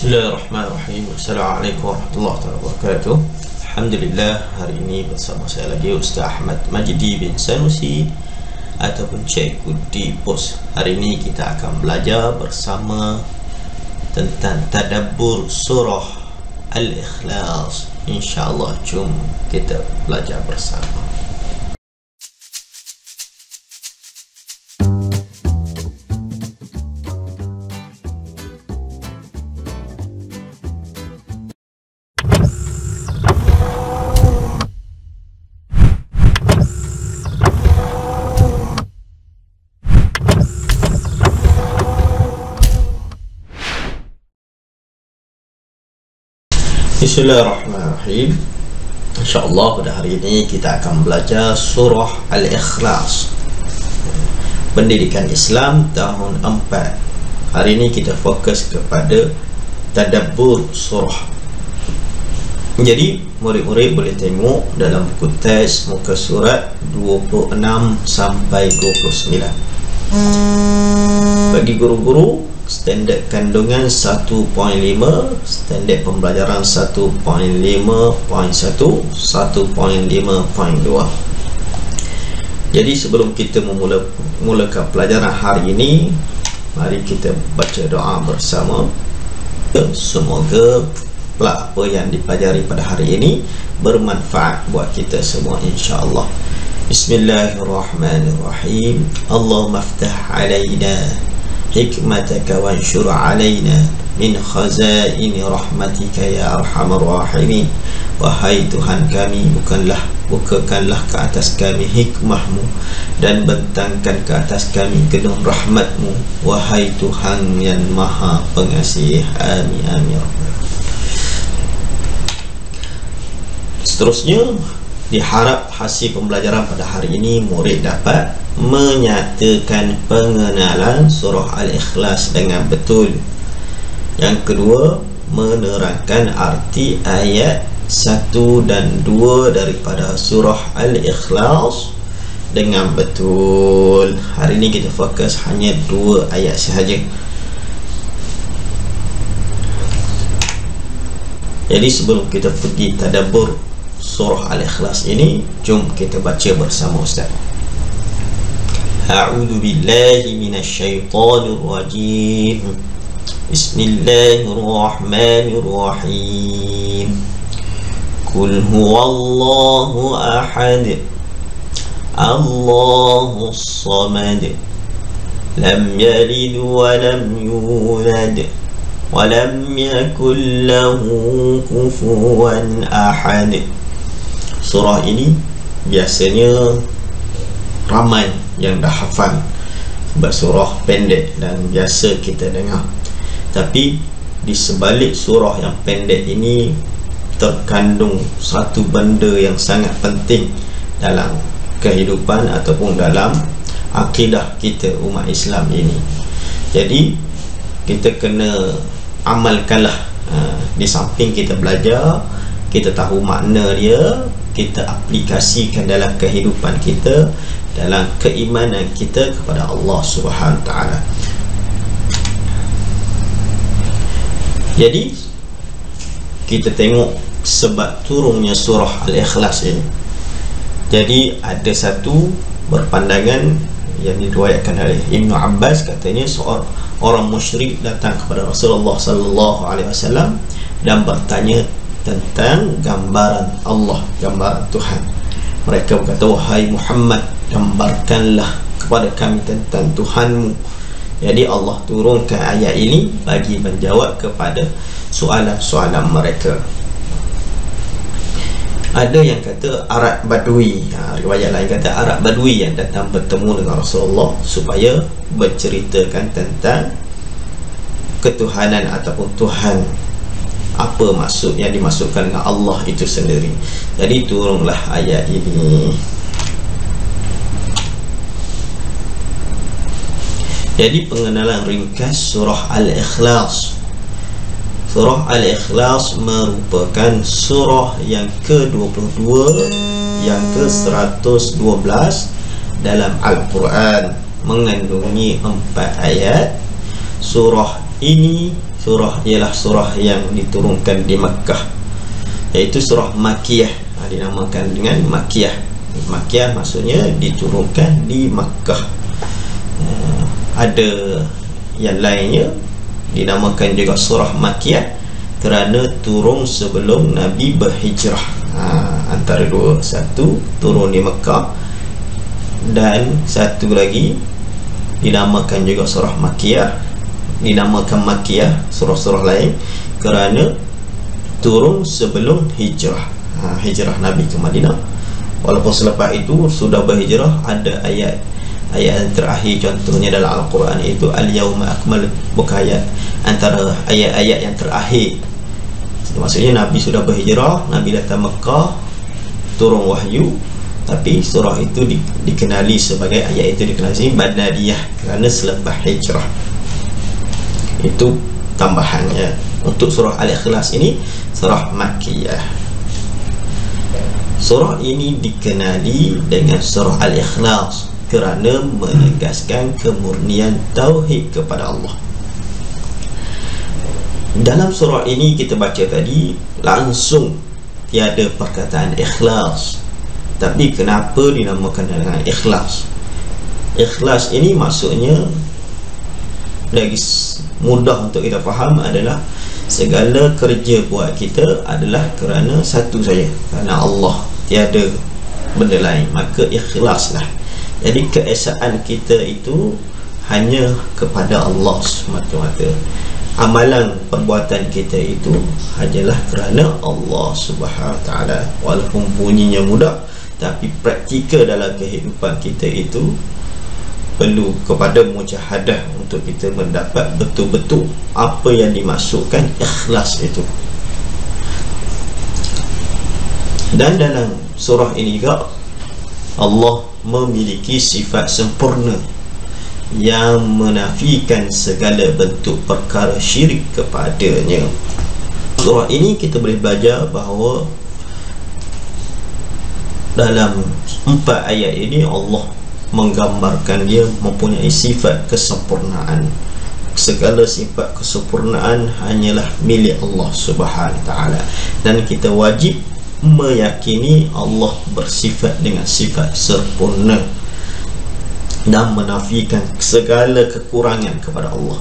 Bismillahirrahmanirrahim. Assalamualaikum warahmatullahi wabarakatuh. Alhamdulillah, hari ini bersama saya lagi Ustaz Ahmad Majdi bin Sanusi ataupun Cikgu di Pos. Hari ini kita akan belajar bersama tentang tadabbur surah Al-Ikhlas. InsyaAllah, jom kita belajar bersama. Bismillahirrahmanirrahim. InsyaAllah pada hari ini kita akan belajar surah Al-Ikhlas, Pendidikan Islam tahun 4. Hari ini kita fokus kepada tadabbur surah. Jadi murid-murid boleh tengok dalam buku teks muka surat 26 sampai 29. Bagi guru-guru, standard kandungan 1.5, standard pembelajaran 1.5.1, 1.5.2. Jadi sebelum kita memulakan pelajaran hari ini, mari kita baca doa bersama. Semoga apa yang dipelajari pada hari ini bermanfaat buat kita semua, insya-Allah. Bismillahirrahmanirrahim. Allahumma aftah alaina hikmataka wanshur alaina min khazaini rahmatika ya arhamar rahimin. Wahai Tuhan kami, bukakanlah ke atas kami hikmahmu dan bentangkan ke atas kami gedung rahmatmu, wahai Tuhan yang maha pengasih. Amin amin. Seterusnya, diharap hasil pembelajaran pada hari ini murid dapat menyatakan pengenalan surah Al-Ikhlas dengan betul. Yang kedua, menerangkan arti ayat 1 dan 2 daripada surah Al-Ikhlas dengan betul. Hari ini kita fokus hanya 2 ayat sahaja. Jadi sebelum kita pergi tadabbur surah Al-Ikhlas ini, jom kita baca bersama Ustaz. A'udzu billahi minasyaitonir rajim. Bismillahirrahmanirrahim. Qul huwallahu ahad, Allahus samad, lam yalid wa lam yulad wa lam yakul lahu kufuwan ahad. Surah ini biasanya ramai yang dah hafal, sebab surah pendek dan biasa kita dengar. Tapi di sebalik surah yang pendek ini terkandung satu benda yang sangat penting dalam kehidupan ataupun dalam akidah kita umat Islam ini. Jadi kita kena amalkanlah. Di samping kita belajar, kita tahu makna dia, kita aplikasikan dalam kehidupan kita, dalam keimanan kita kepada Allah Subhanahu Wa Taala. Jadi kita tengok sebab turunnya surah Al-Ikhlas ini. Jadi ada satu berpandangan yang diriwayatkan oleh Ibnu Abbas, katanya seorang orang musyrik datang kepada Rasulullah sallallahu alaihi wasallam dan bertanya tentang gambaran Allah, gambaran Tuhan. Mereka berkata, wahai Muhammad, gambarkanlah kepada kami tentang Tuhanmu. Jadi Allah turunkan ayat ini bagi menjawab kepada soalan-soalan mereka. Ada yang kata Arab Badui, riwayat lain kata Arab Badui yang datang bertemu dengan Rasulullah supaya berceritakan tentang ketuhanan ataupun Tuhan, apa maksud yang dimaksudkan dengan Allah itu sendiri. Jadi turunlah ayat ini. Jadi pengenalan ringkas surah Al-Ikhlas. Surah Al-Ikhlas merupakan surah yang ke-22, yang ke-112 dalam Al-Quran, mengandungi 4 ayat. Surah ini surah ialah surah yang diturunkan di Makkah, iaitu surah Makkiyah. Dinamakan dengan Makkiyah. Makkiyah maksudnya diturunkan di Makkah. Ada yang lainnya dinamakan juga surah Makkiyah kerana turun sebelum Nabi berhijrah. Antara dua, satu turun di Mekah dan satu lagi dinamakan juga surah Makkiyah, dinamakan Makkiyah surah-surah lain kerana turun sebelum hijrah, hijrah Nabi ke Madinah. Walaupun selepas itu sudah berhijrah, ada ayat yang terakhir contohnya dalam Al-Quran, iaitu Al-Yawma Akmal, bukan ayat, antara ayat-ayat yang terakhir. Maksudnya Nabi sudah berhijrah, Nabi datang Mekah, turun wahyu, tapi surah itu dikenali sebagai, ayat itu dikenali sebagai Madaniyah kerana selepas hijrah. Itu tambahannya. Untuk surah Al-Ikhlas ini surah Makkiyah. Surah ini dikenali dengan surah Al-Ikhlas kerana menegaskan kemurnian tauhid kepada Allah. Dalam surah ini kita baca tadi langsung tiada perkataan ikhlas. Tapi kenapa dinamakan dengan ikhlas? Ikhlas ini maksudnya lagi mudah untuk kita faham adalah segala kerja buat kita adalah kerana satu saja, kerana Allah, tiada benda lain, maka ikhlaslah. Jadi keesaan kita itu hanya kepada Allah semata-mata. Amalan perbuatan kita itu hanyalah kerana Allah Subhanahu Wa Taala. Walaupun bunyinya mudah, tapi praktikal dalam kehidupan kita itu perlu kepada mujahadah untuk kita mendapat betul-betul apa yang dimaksudkan ikhlas itu. Dan dalam surah ini juga Allah memiliki sifat sempurna yang menafikan segala bentuk perkara syirik kepadanya. Surah ini kita boleh belajar bahawa dalam 4 ayat ini Allah menggambarkan dia mempunyai sifat kesempurnaan. Segala sifat kesempurnaan hanyalah milik Allah Subhanahu Taala, dan kita wajib meyakini Allah bersifat dengan sifat sempurna dan menafikan segala kekurangan kepada Allah.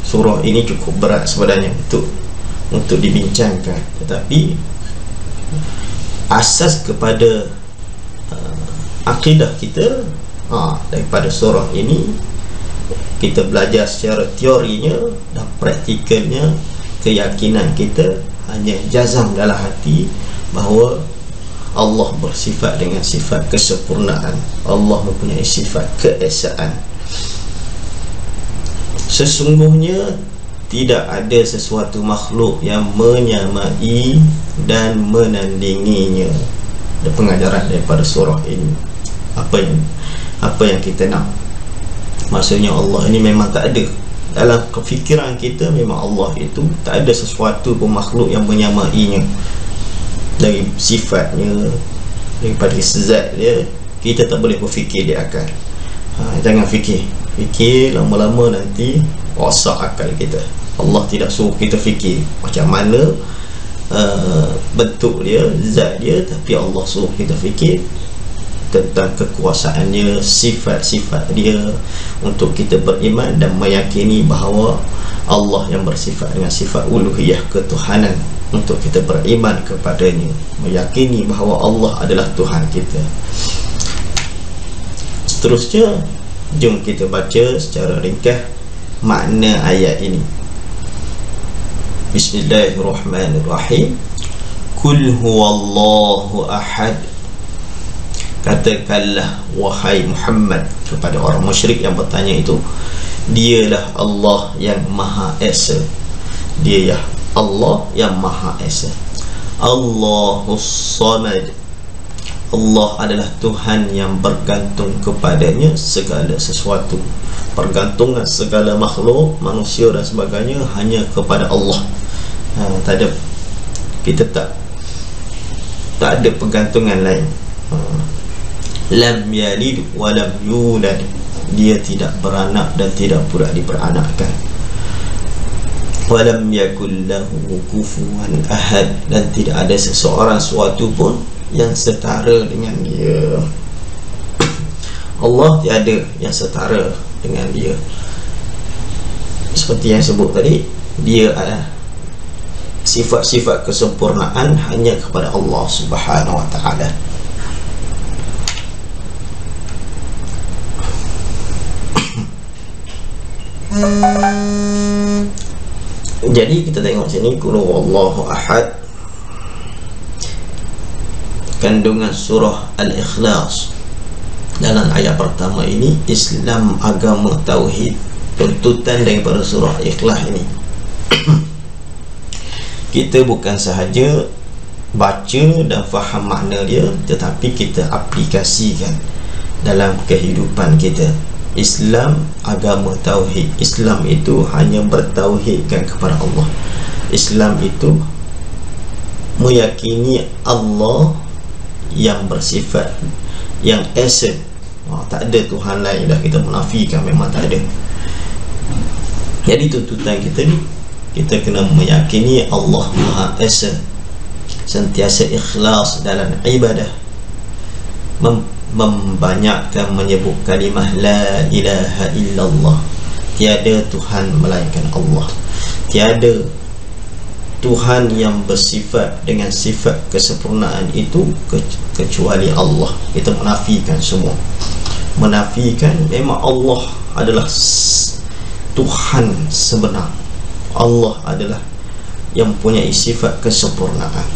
Surah ini cukup berat sebenarnya untuk dibincangkan, tetapi asas kepada akidah kita daripada surah ini kita belajar secara teorinya dan praktikalnya. Keyakinan kita hanya jazam dalam hati bahawa Allah bersifat dengan sifat kesempurnaan. Allah mempunyai sifat keesaan. Sesungguhnya tidak ada sesuatu makhluk yang menyamai dan menandinginya. Ada pengajaran daripada surah ini. Apa yang kita nak? Maksudnya Allah ini memang tak ada. Dalam kefikiran kita memang Allah itu tak ada sesuatu pun makhluk yang menyamainya. Dari sifatnya, daripada zat dia, kita tak boleh berfikir di akal. Jangan fikir lama-lama nanti rosak akal kita. Allah tidak suruh kita fikir macam mana bentuk dia, zat dia, tapi Allah suruh kita fikir tentang kekuasaannya, sifat-sifat dia, untuk kita beriman dan meyakini bahawa Allah yang bersifat dengan sifat uluhiyah, ketuhanan, untuk kita beriman kepadanya, meyakini bahawa Allah adalah Tuhan kita. Seterusnya, jom kita baca secara ringkas makna ayat ini. Bismillahirrahmanirrahim. Kul huwallahu ahad. Katakanlah wahai Muhammad kepada orang musyrik yang bertanya itu, dialah Allah yang Maha Esa. Dialah Allah yang Maha Esa. Allahus Samad. Allah adalah Tuhan yang bergantung kepadanya segala sesuatu. Pergantungan segala makhluk, manusia dan sebagainya hanya kepada Allah. Tak ada, kita tak ada pergantungan lain. Lam yalid wa lam yulad. Dia tidak beranak dan tidak pula diperanakkan. walam yakul lahu kufuwan ahad, dan tidak ada seseorang suatu pun yang setara dengan dia. Allah tiada yang setara dengan dia. Seperti yang sebut tadi, dia adalah sifat-sifat kesempurnaan hanya kepada Allah Subhanahu wa ta'ala. Jadi kita tengok sini, qul huwallahu ahad, kandungan surah Al-Ikhlas. Dalam ayat pertama ini, Islam agama tauhid, tuntutan daripada surah Ikhlas ini. Kita bukan sahaja baca dan faham makna dia, tetapi kita aplikasikan dalam kehidupan kita. Islam agama tauhid. Islam itu hanya bertauhidkan kepada Allah. Islam itu meyakini Allah yang bersifat, yang esa. Tak ada Tuhan lain. Dah kita menafikan, memang tak ada. Jadi tuntutan kita ni, kita kena meyakini Allah Maha Esa, sentiasa ikhlas dalam ibadah, membanyakkan menyebut kalimah la ilaha illallah, tiada Tuhan melainkan Allah, tiada Tuhan yang bersifat dengan sifat kesempurnaan itu kecuali Allah. Kita menafikan semua, menafikan memang Allah adalah Tuhan sebenar. Allah adalah yang punya sifat kesempurnaan.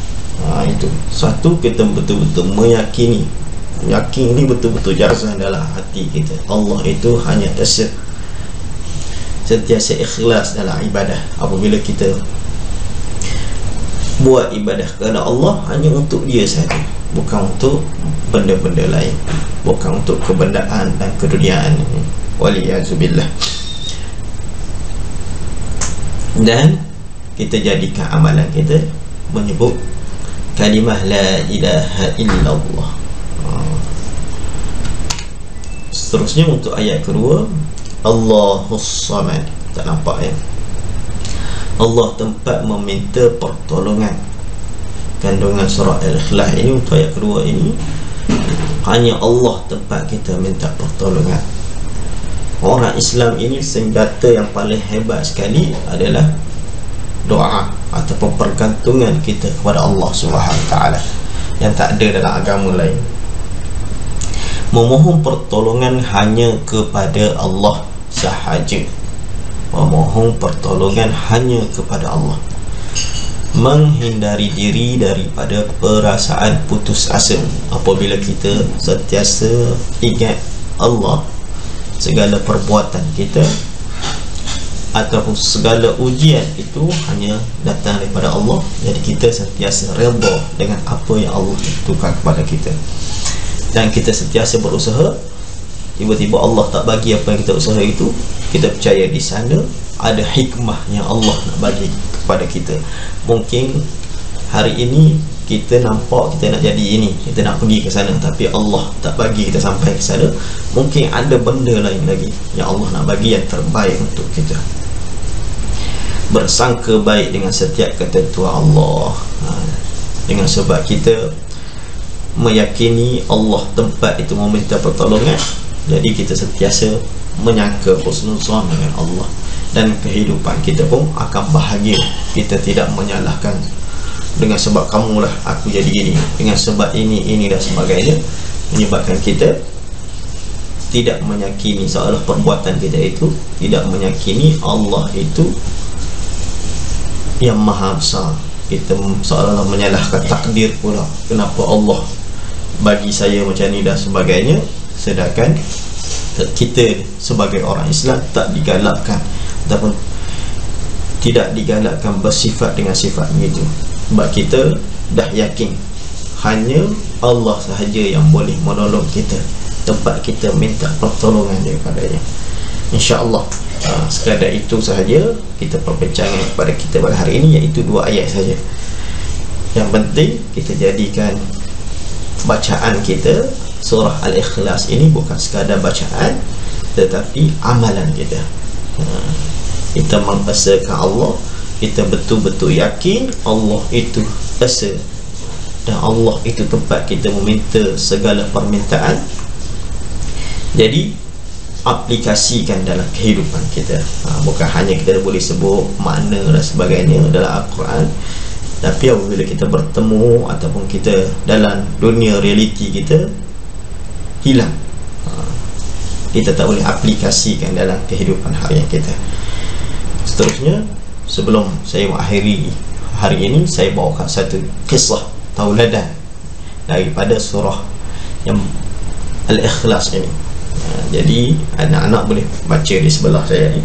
Itu satu, kita betul-betul meyakini, yakini betul-betul jazam dalam hati kita, Allah itu hanya sentiasa ikhlas dalam ibadah. Apabila kita buat ibadah kerana Allah, hanya untuk dia saja, bukan untuk benda-benda lain, bukan untuk kebendaan dan keduniaan. Waliyazubillah. Dan kita jadikan amalan kita menyebut kalimah la ilaha illallah. Seterusnya untuk ayat kedua, Allahus Samad. Tak nampak ya? Allah tempat meminta pertolongan. Kandungan surah Al-Ikhlas ini, untuk ayat kedua ini, hanya Allah tempat kita minta pertolongan. Orang Islam ini senjata yang paling hebat sekali adalah doa ataupun pergantungan kita kepada Allah Subhanahu Taala, yang tak ada dalam agama lain. Memohon pertolongan hanya kepada Allah sahaja. Memohon pertolongan hanya kepada Allah. Menghindari diri daripada perasaan putus asa. Apabila kita sentiasa ingat Allah, segala perbuatan kita ataupun segala ujian itu hanya datang daripada Allah. Jadi kita sentiasa redha dengan apa yang Allah tentukan kepada kita, dan kita sentiasa berusaha. Tiba-tiba Allah tak bagi apa yang kita usaha itu, kita percaya di sana ada hikmah yang Allah nak bagi kepada kita. Mungkin hari ini kita nampak kita nak jadi ini, kita nak pergi ke sana, tapi Allah tak bagi kita sampai ke sana. Mungkin ada benda lain lagi yang Allah nak bagi yang terbaik untuk kita. Bersangka baik dengan setiap ketentuan Allah. Dengan sebab kita meyakini Allah tempat itu meminta pertolongan, jadi kita sentiasa menyangka husnuzan dengan Allah, dan kehidupan kita pun akan bahagia. Kita tidak menyalahkan dengan sebab kamulah aku jadi ini, dengan sebab ini dan sebagainya, menyebabkan kita tidak meyakini seolah perbuatan kita itu, tidak meyakini Allah itu yang maha besar. Kita seolah menyalahkan takdir pula, kenapa Allah bagi saya macam ni dan sebagainya, sedangkan kita sebagai orang Islam tak digalakkan ataupun tidak digalakkan bersifat dengan sifat begitu. Sebab kita dah yakin hanya Allah sahaja yang boleh menolong kita, tempat kita minta pertolongan daripadanya. InsyaAllah sekadar itu sahaja kita perbincangan kepada kita pada hari ini, iaitu 2 ayat saja. Yang penting kita jadikan bacaan kita surah Al-Ikhlas ini bukan sekadar bacaan, tetapi amalan kita. Kita mengesakan Allah kita betul-betul yakin Allah itu esa, dan Allah itu tempat kita meminta segala permintaan. Jadi aplikasikan dalam kehidupan kita. Bukan hanya kita boleh sebut makna dan sebagainya dalam Al-Quran, tapi apabila kita bertemu ataupun kita dalam dunia realiti kita hilang, kita tak boleh aplikasikan dalam kehidupan harian kita. Seterusnya, sebelum saya mengakhiri hari ini, saya bawakan satu kisah tauladan daripada surah yang Al-Ikhlas ini. Jadi anak-anak boleh baca di sebelah saya ni.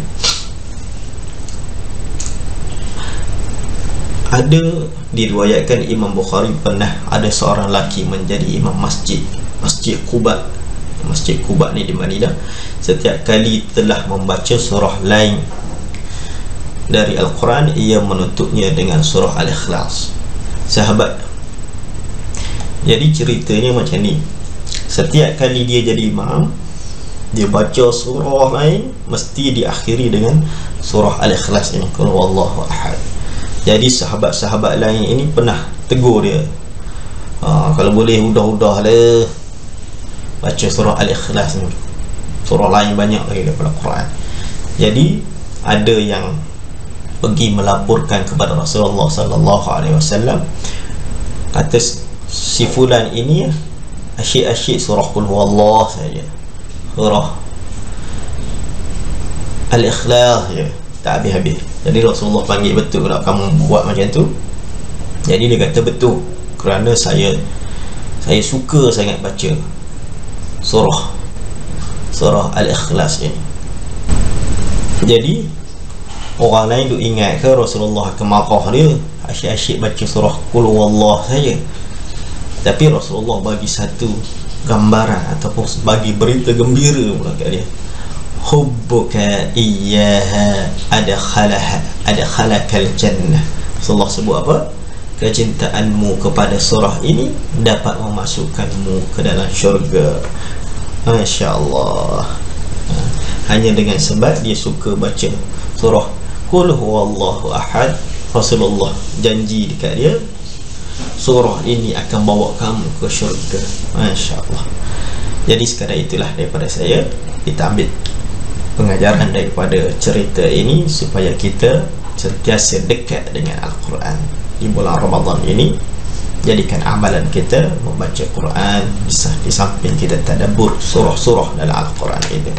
Ada diriwayatkan Imam Bukhari pernah ada seorang lelaki menjadi imam Masjid Quba. Masjid Quba ni di Madinah. Setiap kali telah membaca surah lain dari Al-Quran, ia menutupnya dengan surah Al-Ikhlas. Sahabat, jadi ceritanya macam ni. Setiap kali dia jadi imam, dia baca surah lain mesti diakhiri dengan surah Al-Ikhlas ini, Qul huwallahu ahad. Jadi sahabat-sahabat lain ini pernah tegur dia, kalau boleh udah-udah lah baca surah Al-Ikhlas ni, surah lain banyak lagi daripada Quran. Jadi ada yang pergi melaporkan kepada Rasulullah sallallahu alaihi wasallam, kata si fulan ini asyik-asyik surah Qul huwallah saja, surah Al-Ikhlas ya, tak habis-habis. Jadi Rasulullah panggil, betul tak kamu buat macam tu? Jadi dia kata betul, kerana saya suka sangat baca surah Al-Ikhlas ini. Jadi orang lain tu ingat ke Rasulullah akan marah dia asyik-asyik baca surah Qul huwallah saja. Tapi Rasulullah bagi satu gambaran ataupun bagi berita gembira pula kat dia. Hubbuka iyyaha adkhalakal jannah. Rasulullah sebut apa? Kecintaanmu kepada surah ini dapat memasukkanmu ke dalam syurga. Masya-Allah. Hanya dengan sebab dia suka baca surah Qul huwallahu ahad, Rasulullah janji dekat dia, surah ini akan bawa kamu ke syurga. Masya-Allah. Jadi sekadar itulah daripada saya. Kita ambil pengajaran daripada cerita ini supaya kita sentiasa dekat dengan Al-Quran di bulan Ramadan ini. Jadikan amalan kita membaca Quran, bisa di samping kita tadabbur surah-surah dalam Al-Quran itu.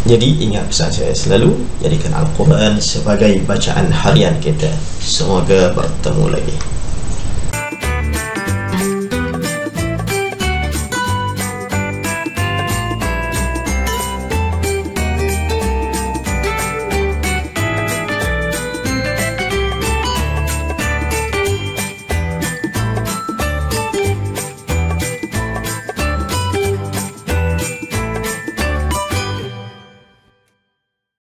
Jadi ingat pesan saya selalu, jadikan Al-Quran sebagai bacaan harian kita. Semoga bertemu lagi.